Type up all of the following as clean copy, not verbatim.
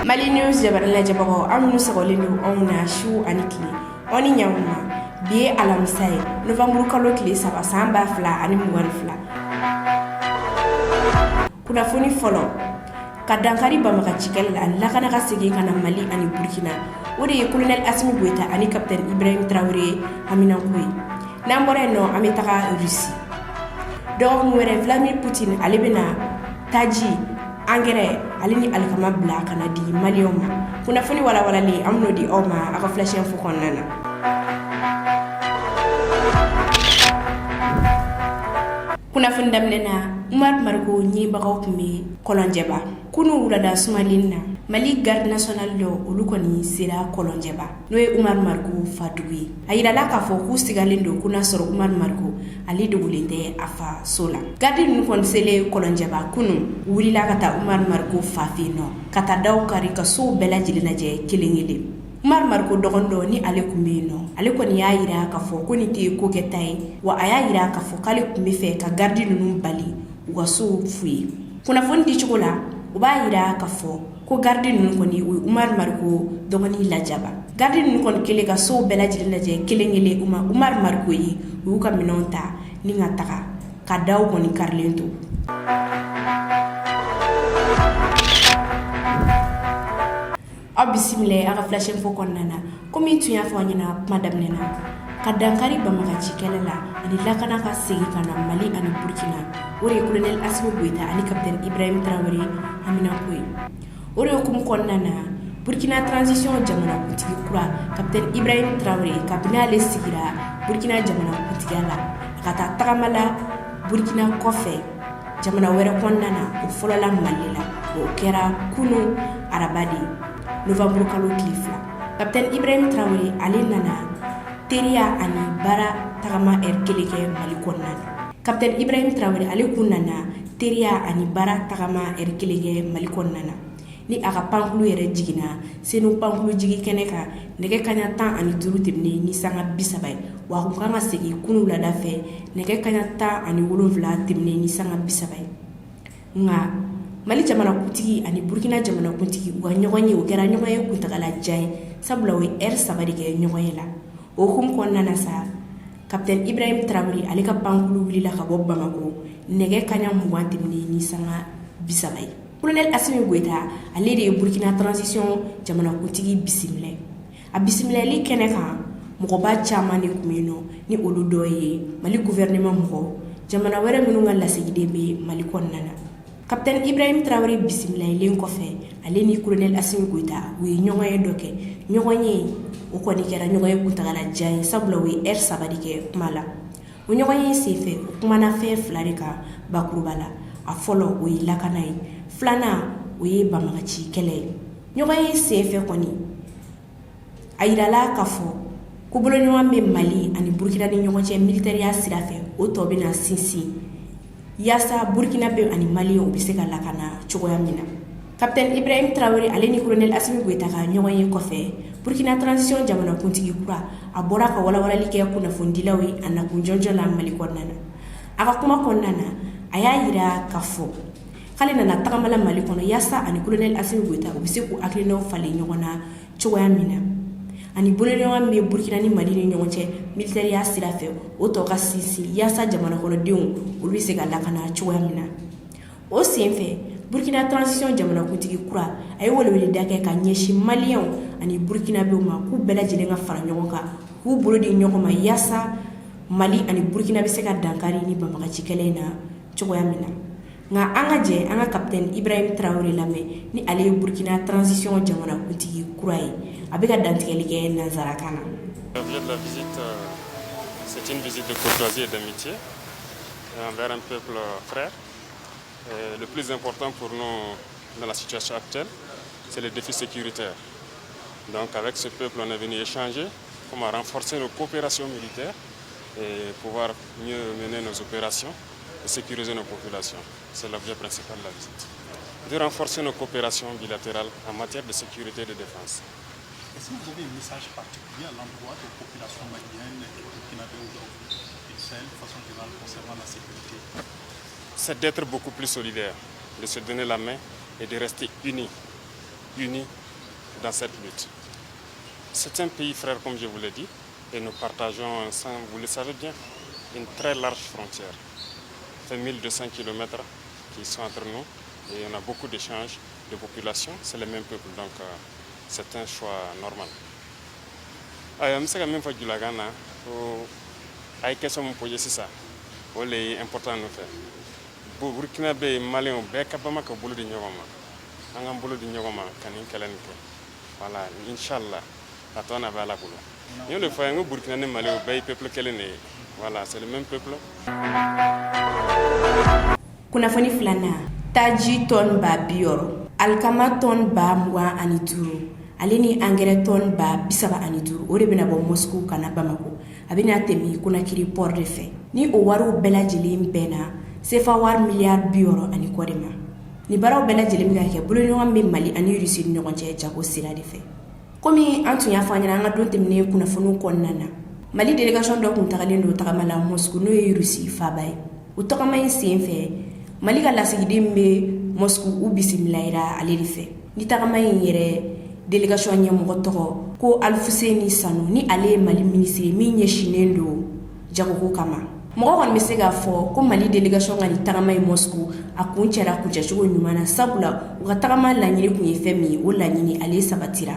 Mali News jabarala jabago amnu sagolenu onna shu anikli oni nyawma biye alamsay novembre kalo kile saba samba fla ani mugan fla kuna foni folo kadankari bamaka cikella an lakana ka segi kana Mali ani Burkina odi colonel Assimi Goïta ani capitaine Ibrahim Traoré amina kuy nambore no amitaka Russie donc wéré Vladimir Poutine alibena taji engrais alini alkama bla kana di malioma kuna foni wala wala li amno di oma aka flash info konnana kuna foni damnena Umar Margo nyi bagaw kumbe kolonjeba kunu wurada sumalinna Mali garde national lo olukoni sira kolonjeba noye Umar Margo fadui ayira la ka fo ku sigalindo kuna soro Umar Margo ali dugulinde afa sola garde nu kon sele kolonjeba kunu wulila kata Umar Margo fafino kata daw kari ka so belajilina je kilingile Umar Margo dogondo ni ale kumbino ale koni yayira ka fo koni te ko ketai wa ayayira ka fo kale kumbe fe ka garde nu bali waso fui kuna fondi chikola ubayira ka fo ko garde nu koni Umar Margo dogoni lajaba garde nu kon kele ka so belajilina je kilingile Umar Margo yi uka minonta ni ngataka ka daw koni karlento abisimile aga flash info konnana komi tunya fo nyina madame nena kadankari bamaka cikelela ani lakana ka segi kana Mali ani Burkina ore colonel Assimi Goïta ani capitaine Ibrahim Traoré amina koy ore kum konnana Burkina transition jamana kuntigi kura capitaine Ibrahim Traoré kabina le sigira Burkina jamana kuntigala kata tagamala Burkina kofe jamana were konnana o folola Malila o kera kunu arabadi novembre kalo klifla capitaine Ibrahim Traoré ali nana teria ani bara tagama keleke Mali konnana capitaine Ibrahim Traoré ali kunana teria ani bara tagama keleke Mali konnana ni aga pankulu yere jigina senu pankulu jigi keneka nege kanya tan ani duru tebne ni sanga bisabay wa ko kanga segi kunu la dafe nege kanya tan ani wolonvla tebne ni sanga bisabay nga Mali jamana kuntigi ani Burkina jamana kuntigi wa nyogonye o kera nyogonye kuntagala jay sabula we sabari ke nyogonye la o kum konnana sa capitaine Ibrahim Traoré ali ka pankulu wulila ka bo Bamako nege kanya mugan tebne ni sanga bisabay colonel Assimi Goïta ale de Burkina transition jamana kuntigi bisimile a bisimile li keneka mogoba chama ni kumeno ni olu doye Mali gouvernement mogo jamana were minu nga lasegide be Mali konnana capitaine Ibrahim Traoré bisimila len kofe ale ni colonel Assimi Goïta wi nyongoye doke nyongoye o koni kera nyongoye kuntagala jay sabula wi sabadi ke mala o nyongoye sefe o kumana fe flarika bakurubala a folo wi lakanai flana wi bamagachi kele nyongoye sefe koni ayirala kafo kubolo nyombe Mali ani Burkina ni nyongoche militaire ya sirafe o tobina sinsi yasa Burkina be ani Mali o biseka lakana chogoya mina capitaine Ibrahim Traoré ale ni colonel Assimi Goïta ka nyogoye kofe Burkina transition jamana kuntigi kura abora ka wala wala like kuna fondilawi anakunjonjo la Mali konnana aka kuma konnana aya yira kafo kale nana tagamala Mali kono yasa ani colonel Assimi Goïta o biseku aklino fale nyogona chogoya mina ani bolonyo me Burkina ni Mali ni nyonche militaire ya sirafe o to ka sisi yasa jamana kono diun o biseka lakana chogoya mina o senfe Burkina transition jamana kuntigi kura ay wole dake ka nyeshi Malien ani Burkina be ma ku belajele nga fara nyonka ku bolodi nyokoma yasa Mali ani Burkina be seka dankari ni bamaka cikelena chogoya mina nga angaje anga capitaine Ibrahim Traoré lame ni ale Burkina transition jamana kuntigi kura yi abeka dantikelike nazarakana. La visite, c'est une visite de courtoisie et d'amitié envers un peuple frère. Le plus important pour nous dans la situation actuelle, c'est le défi sécuritaire. Donc avec ce peuple, on est venu échanger comment renforcer nos coopérations militaires et pouvoir mieux mener nos opérations et sécuriser nos populations. C'est l'objet principal de la visite. De renforcer nos coopérations bilatérales en matière de sécurité et de défense. Est-ce que vous avez un message particulier à l'endroit des populations maliennes et burkinabées aujourd'hui, de façon générale concernant la sécurité? C'est d'être beaucoup plus solidaire, de se donner la main et de rester unis unis dans cette lutte. C'est un pays frère, comme je vous l'ai dit, et nous partageons ensemble, vous le savez bien, une très large frontière. Ça fait 1200 km qui sont entre nous et on a beaucoup d'échanges de population, c'est le même peuple, donc c'est un choix normal. Je sais que même si je suis question de poser c'est ça, c'est important de faire. Burkina Faso Malien bɛɛ ka bama ka bolo di ɲɔgɔn ma an k'an bolo di ɲɔgɔn ma ka nin kɛlɛ nin kɛ voilà inchallah a tɔ na bɛ Ala bolo n y'o de fɔ n ko Burkina ni Mali o bɛɛ ye peuple kelen de ye voilà c'est le même peuple. Kunnafoni filanan taji tɔn 60 alikama tɔn 25 ale ni angɛrɛ tɔn 35 o de bɛna bɔ Moscou ka na Bamako a bɛna tɛmɛ Conakry port de fɛ ni o wariw bɛɛ lajɛlen bɛnna sefa wari miliyari 60 ani kɔ de ma ni baaraw bɛɛ lajɛlen bɛ ka kɛ boloɲɔgɔn bɛ Mali ani Russie ni ɲɔgɔn cɛ jago sira de fɛ komi an tun y'a fɔ an ɲɛna an ka don tɛmɛnen kunnafoniw kɔnɔna na Mali délégation dɔ kun tagalen don tagama la Moscou n'o ye Russie faaba ye o tagama in sen fɛ Mali ka lasigiden bɛ Moscou u bisimilayira ale de fɛ ni tagama in yɛrɛ délégation ɲɛmɔgɔ tɔgɔ ko Alfuseni Sanu ni ale ye Mali ministre min ɲɛsinnen don jagoko kama mɔgɔ kɔni bɛ se k'a fɔ ko Mali délégation ka ni tagama ye Moscou a kun cɛra kuncɛcogo ɲuman na sabula u ka tagama laɲini kun ye fɛn min ye o laɲini ale sabatira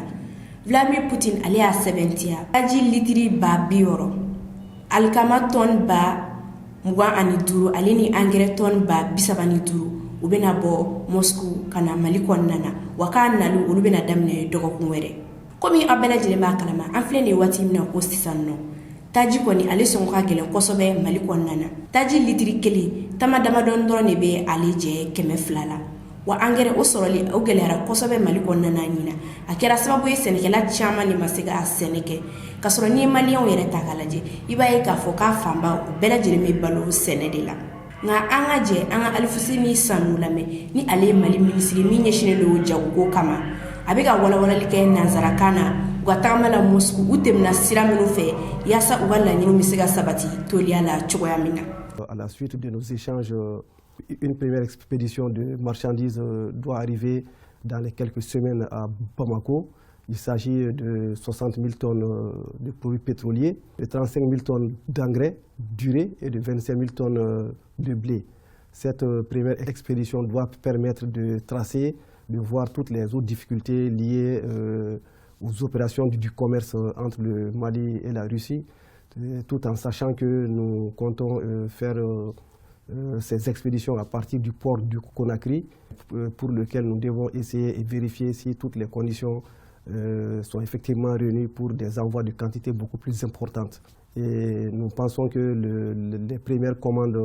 Vladimir Poutine ale y'a sɛbɛntiya taji litiri 60 alikama tɔn 25 ale ni angɛrɛ tɔn 35 u bɛna bɔ Moscou ka na Mali kɔnɔna na wa k'a nali olu bɛna daminɛ dɔgɔkun wɛrɛ komi a bɛɛ lajɛlen b'a kalama an filɛ nin waati min na ko sisan nɔ taji kɔni ale sɔngɔ ka gɛlɛn kosɛbɛ Mali kɔnɔna na taji litiri 1 tama damadɔni dɔrɔn de bɛ ale jɛ 200 la wa angɛrɛ o sɔrɔli o gɛlɛyara kosɛbɛ Mali kɔnɔna na ɲina a kɛra sababu ye sɛnɛkɛla caman de ma se ka sɛnɛ kɛ ka sɔrɔ ni maliyɛnw yɛrɛ ta k'a lajɛ i b'a ye k'a fɔ k'a fanba u bɛɛ lajɛlen bɛ balo sɛnɛ de la nka an ka jɛ an ka Alfuseni Sanu lamɛn ni ale ye Mali ministre min ɲɛsinnen don jagoko kama a bɛ ka walawalali kɛ nanzarakan na u ka tagama la Moscou u tɛmɛna sira minnu fɛ yaasa u ka laɲiniw bɛ se ka sabati toliya la cogoya min na. À la suite de nos échanges, une première expédition de marchandises doit arriver dans les quelques semaines à Bamako. Il s'agit de 60 000 tonnes de produits pétroliers, de 35 000 tonnes d'engrais, d'urée et de 25 000 tonnes de blé. Cette première expédition doit permettre de tracer, de voir toutes les autres difficultés liées aux opérations du commerce entre le Mali et la Russie, tout en sachant que nous comptons faire ces expéditions à partir du port du Conakry, pour lequel nous devons essayer et vérifier si toutes les conditions sont effectivement réunies pour des envois de quantités beaucoup plus importantes. Et nous pensons que les premières commandes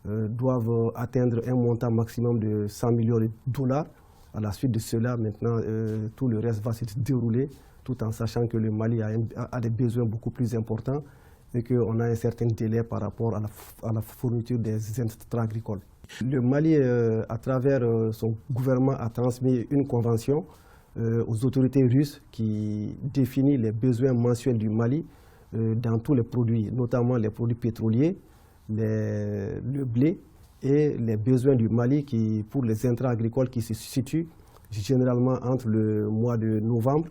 doivent atteindre un montant maximum de 100 millions de dollars. À la suite de cela, maintenant, tout le reste va se dérouler, tout en sachant que le Mali a des besoins beaucoup plus importants et qu'on a un certain délai par rapport à la fourniture des intrants agricoles. Le Mali, à travers son gouvernement, a transmis une convention aux autorités russes qui définit les besoins mensuels du Mali dans tous les produits, notamment les produits pétroliers, le blé et les besoins du Mali pour les intrants agricoles qui se situent généralement entre le mois de novembre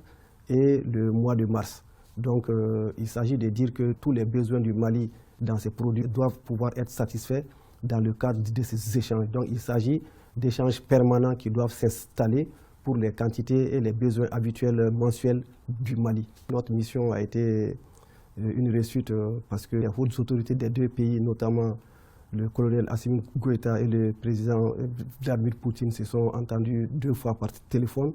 et le mois de mars. Donc il s'agit de dire que tous les besoins du Mali dans ces produits doivent pouvoir être satisfaits dans le cadre de ces échanges. Donc il s'agit d'échanges permanents qui doivent s'installer pour les quantités et les besoins habituels mensuels du Mali. Notre mission a été une réussite parce que les hautes autorités des deux pays, notamment le colonel Assimi Goïta et le président Vladimir Poutine, se sont entendus 2 fois par téléphone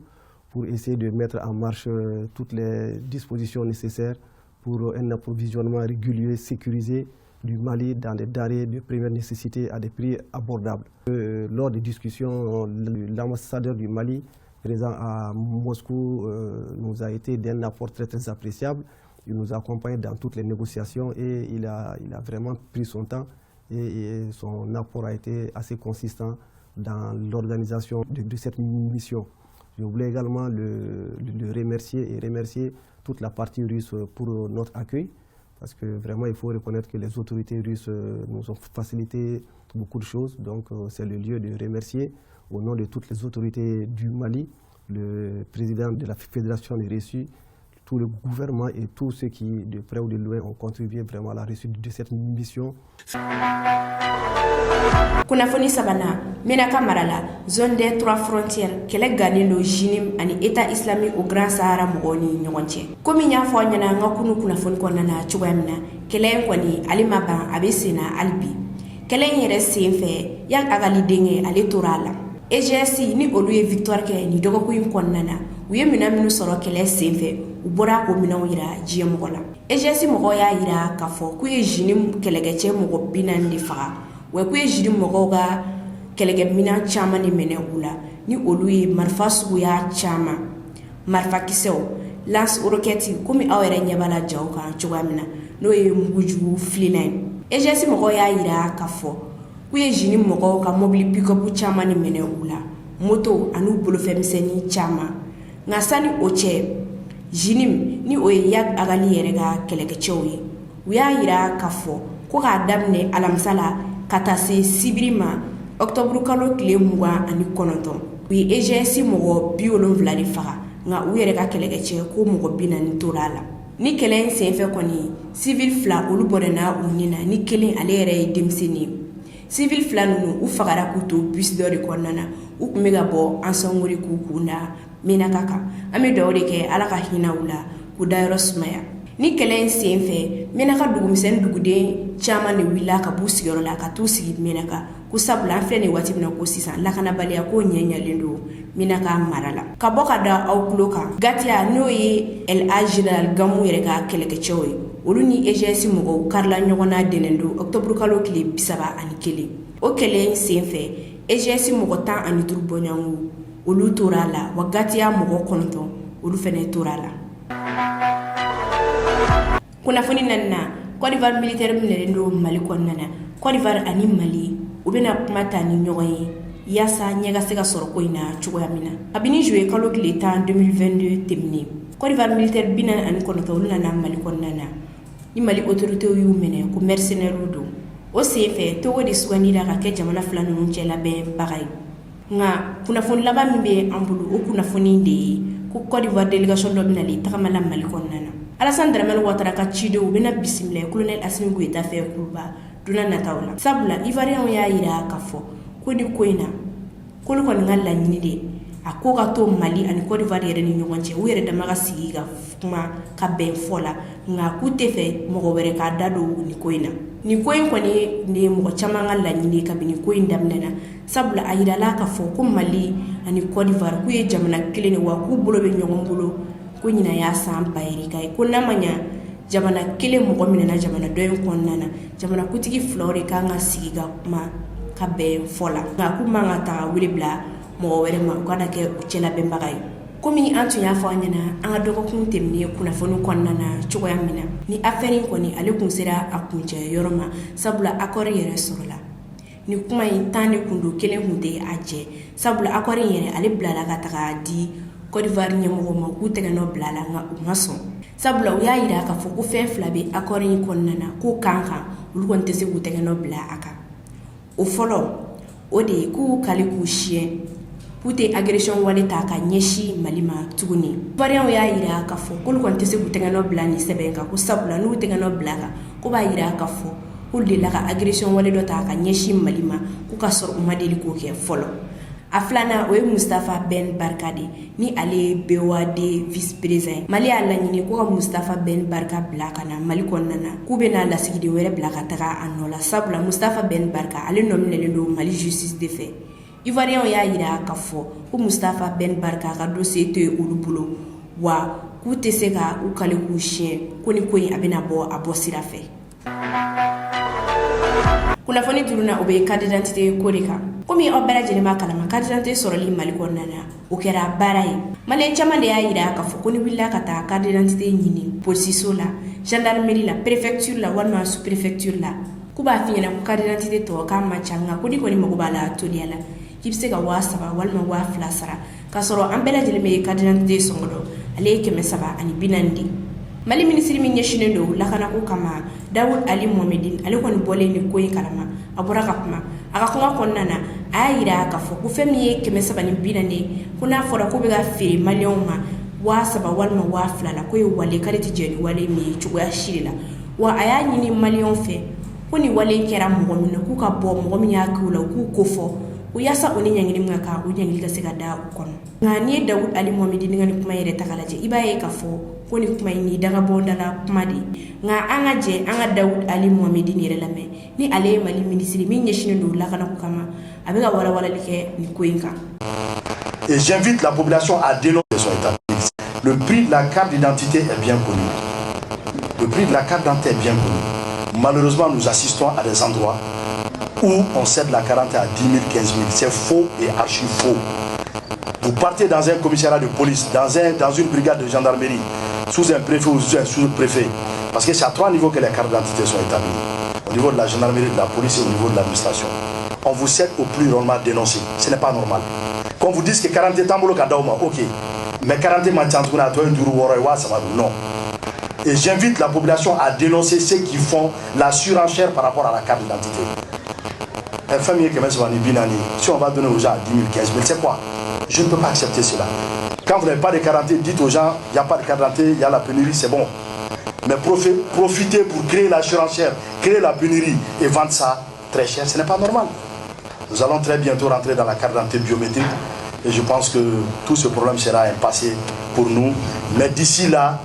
pour essayer de mettre en marche toutes les dispositions nécessaires pour un approvisionnement régulier, sécurisé du Mali dans des denrées de première nécessité à des prix abordables. Lors des discussions, l'ambassadeur du Mali présent à Moscou nous a été d'un apport très appréciable. Il nous a accompagnés dans toutes les négociations et il a vraiment pris son temps et son apport a été assez consistant dans l'organisation de cette mission. Je voulais également le remercier et remercier toute la partie russe pour notre accueil, parce que vraiment il faut reconnaître que les autorités russes nous ont facilité beaucoup de choses, donc c'est le lieu de remercier au nom de toutes les autorités du Mali le président de la fédération est reçu, tout le gouvernement et tous ceux qui, de près ou de loin, ont contribué vraiment à la réussite de cette mission. Kunafoni sabana Menaka Marala, zone des 3 frontières, kele gani lo jinim ani État islamique au Grand Sahara mogoni nyonche. Komi nya fo nyana ngakunu kunafoni konnana chwamna, kele kwani alimaba abesina albi. Kele yere senfe yak agali denge ale torala. EGSI ni olu ye victoire ke ni dogoku yin konnana, uye minaminu soro kele senfe ubora ko minaw yira jiye mogola. EGSI mogo ya yira kafo ku ye jinim kelegece mogo binan di faga. We ku ye jinim mogo ga kelege mina chama ni mene ula ni olu ye marfa sugu ya chama marfa kiseo lance roquette komi awere nyabala jawka chugamina no ye muguju fliline. EGSI mogo ya yira kafo ku ye jinim mogo ka mobile pick-up chama ni mene ula moto anu bolo femiseni chama ngasani oche jinim ni oye yak agali yere ga kelegechew ye uya yira kafo ko ga damne alamsala katase sibirima octobre kalo kile muwa ani kononton uye EGSI mogo biolon vladi faga nga uyere ga kelegeche ko mogo binani torala ni kelen senfe koni civil fla olu borena unina ni kelen ale yere demsini civil fla nunu u fagara kuto bus dori konnana u kumega bo ansongori kukunda Menaka ame dawde ke ala ka hina wula ku dayro sumaya ni kelen senfe Menaka dugumisen dugude chama ne wila ka bu sigoro la ka tu sigi Menaka ku sabla fene wati bina ko sisan la kana baliya ko nyenya lendo Menaka marala ka boka da awkloka gatia no ye el ajral gamu yere ka keleke choy olu ni EGSI mogo karla nyogona denendo octobre kalo kile bisaba ani kele o kelen senfe EGSI mogo tan ani turbonyangu olu torala wagati ya mogo konto olu fene torala. Kunafoni nanna Côte d'Ivoire militaire minendo Mali konnana Côte d'Ivoire ani Mali ubena kumata ni nyogoye yasa nyega sega soro ko ina chugoya mina abini jouer kalo kile tan 2022 temni Côte d'Ivoire militaire binan ani konto olu nana Mali konnana ni Mali autorité yu mene ko mercenaire do o sefe to wodi swanira ka ke jamana fulanu nchela be bagay nga kunafoni laba mbe ambulu o kunafoni de ko Côte d'Ivoire délégation do binali takamala Mali konnana Alassane Dramane Ouattara ka cido bena bisimile colonel Assimi Goïta fe kuba duna natawla sabula Ivoirien ya yira kafo ko ni koina ko ko ngalla nyini de akoka to Mali ani Côte d'Ivoire yere ni nyonche wo yere damaga sigiga kuma ka ben fola nga kutefe mogo were ka dado ni koina ni koin koni ne mo chama ngalla nyini ka bini koin damnana sabula ayira la kafo ko Mali ani Côte d'Ivoire ku ye jamana kilene wa ku bolo be nyongombulo ko nyina ya sampa erika ko namanya jamana kile mogo minena jamana doyen konnana jamana kutigi flore ka nga sigiga kuma ka ben fola nga ku manga ta wili bla mo were ma ko da ke uchela bembagay komi antu ya fa nyana anga dogo kun temni kuna fonu konnana chugoya mina ni affaire ko ni ale kun sera akunje yoroma sabula akori yere sorola ni kuma intane kundu kele hunde aje sabula akori yere ale blala ka taga di Côte d'Ivoire nyamo ma ku tega no blala nga umaso sabula uya yira ka fo ku fe flabe akori konnana ko kanka ulu kon tese ku tega no bla aka o folo o de ku kali ku chien pute agression wale ta ka nyeshi malima tuguni variant ya yira ka fo ko kon tese ku tega no bla ni sebenka ku sabula nu tega no bla ka ko ba yira ka fo ko de la ka agression wale do ta ka nyeshi malima ku ka sor umadeli ko ke folo aflana oye Mustafa Ben Barkade ni ale bewade vice président Mali ala nyini ko Mustafa Ben Barka blaka na Mali konnana ku be na la sigide were blaka taga anola sabula Mustafa Ben Barka ale nominele do Mali justice de fait Ivoirien ya yira ka fo ko Mustafa Ben Barka ka dossier te ulubulo wa ku teseka u kale ku chien ko ni koyi abena bo abosira fe kuna foni turuna obe carte d'identité koreka komi obera jelema kalama carte d'identité soroli Mali konnana o kera baraye Mali chama de ayira ka fo koni willa kata carte d'identité nyini police la gendarmerie la préfecture la wana sous préfecture la kuba finyana ku carte d'identité to ka machanga kodi koni magobala toliala kibse ga wasaba walma wa flasara kasoro ambela jeleme carte d'identité songodo ale keme saba ani binandi Mali ministre min nyeshine do lakana ko kama Daoud Ali Mohamedine ale kon bole ni koyi kalama abura ka kuma aka kuma konnana a yira ka fɔ ko fɛn min ye 340 ko n'a fɔra ko bɛ ka feere maliyɛnw ma 3,000 walima 2,000 la ko ye wale k'ale tɛ jɛ ni wale min ye cogoya si de la wa a y'a ɲini maliyɛnw fɛ ko ni wale kɛra mɔgɔ min na k'u ka bɔ mɔgɔ min y'a k'u la u k'u ko fɔ o yaasa o ni ɲangili min ka kan o ɲangili ka se ka da u kɔnɔ nka n'i ye Dawudu Ali Mohamedi ni kuma yɛrɛ ta k'a lajɛ i b'a ye k'a fɔ ko ni kuma in ni dagabɔndala kuma de nka an ka jɛ an ka Dawudu Ali Mohamedi yɛrɛ lamɛn ni ale ye Mali minisiri min ɲɛsinnen don lakanako kama a bɛ ka walawalali kɛ ni ko in kan. Et j'invite la population à dénoncer son état. Le prix de la carte d'identité est bien connu. Le prix de la carte d'identité est bien connu. Malheureusement, nous assistons à des endroits où on cède la carte à 10 000, 15 000. C'est faux et archi faux. Vous partez dans un commissariat de police, dans une brigade de gendarmerie, sous un préfet ou sous un sous-préfet, parce que c'est à 3 niveaux que les cartes d'identité sont établies. Au niveau de la gendarmerie, de la police et au niveau de l'administration. On vous cède au plus normal dénoncé. Ce n'est pas normal. Quand vous dites que 40 ans, ok. Mais 40 ans, non. Et j'invite la population à dénoncer ceux qui font la surenchère par rapport à la carte d'identité. Si on va donner aux gens 10 000, 15 000, c'est quoi? Je ne peux pas accepter cela. Quand vous n'avez pas de carte d'identité, dites aux gens, il n'y a pas de carte d'identité, il y a la pénurie, c'est bon. Mais profitez pour créer la surenchère, créer la pénurie et vendre ça très cher, ce n'est pas normal. Nous allons très bientôt rentrer dans la carte d'identité biométrique et je pense que tout ce problème sera un passé pour nous. Mais d'ici là,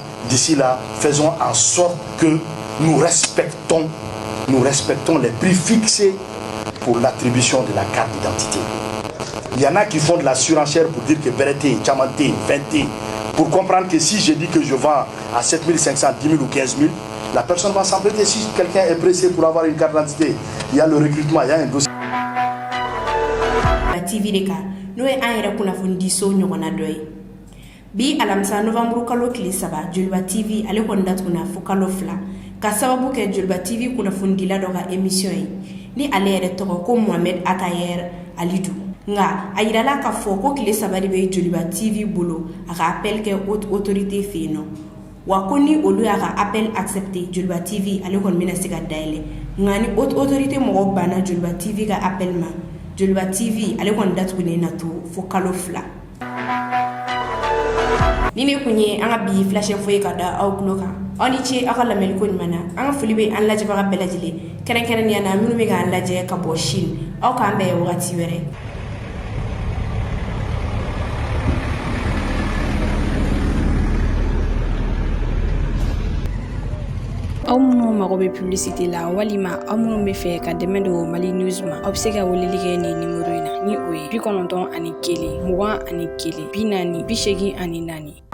faisons en sorte que nous respectons les prix fixés pour l'attribution de la carte d'identité. Il y en a qui font de la surenchère pour dire que Berete, Chamante, 20, pour comprendre que si je dis que je vends à 7 500, 10 000 ou 15 000, la personne va s'embêter. Si quelqu'un est pressé pour avoir une carte d'identité, il y a le recrutement, il y a un dossier. La TV de ka n'o ye an yɛrɛ kunnafonidiso ɲɔgɔnna dɔ ye bi alamisa novembre kalo tile 3 Joliba TV ale kɔni datuguna fo kalo 2 ka sababu kɛ Joliba TV kunnafonidila dɔ ka émission ye ni ale yɛrɛ tɔgɔ ko Mohamed Atayer Alidu nga a yirala k'a fɔ ko tile 3 de bɛ Joliba TV bolo a ka appel kɛ haute autorité fɛ yen nɔ wa ko ni olu y'a ka appel accepté Joliba TV ale kɔni bɛna se ka dayɛlɛ nga ni haute autorité mɔgɔ banna Joliba TV ka appel ma Joliba TV ale kɔni datugulen na to fo kalo 2 ni ne kun ye an ka bi flash info ye ka da aw tulo kan aw ni ce aw ka lamɛnliko ɲuman na an ka foli bɛ an lajɛbaga bɛɛ lajɛlen kɛrɛnkɛrɛnnenya na minnu bɛ k'an lajɛ ka bɔ Chine aw k'an bɛn wagati wɛrɛ. aw minnu mago bɛ publicité la walima aw minnu bɛ fɛ ka dɛmɛ don Mali News ma aw bɛ se ka weleli kɛ nin numéro in na ni o ye 91 21 41 40 84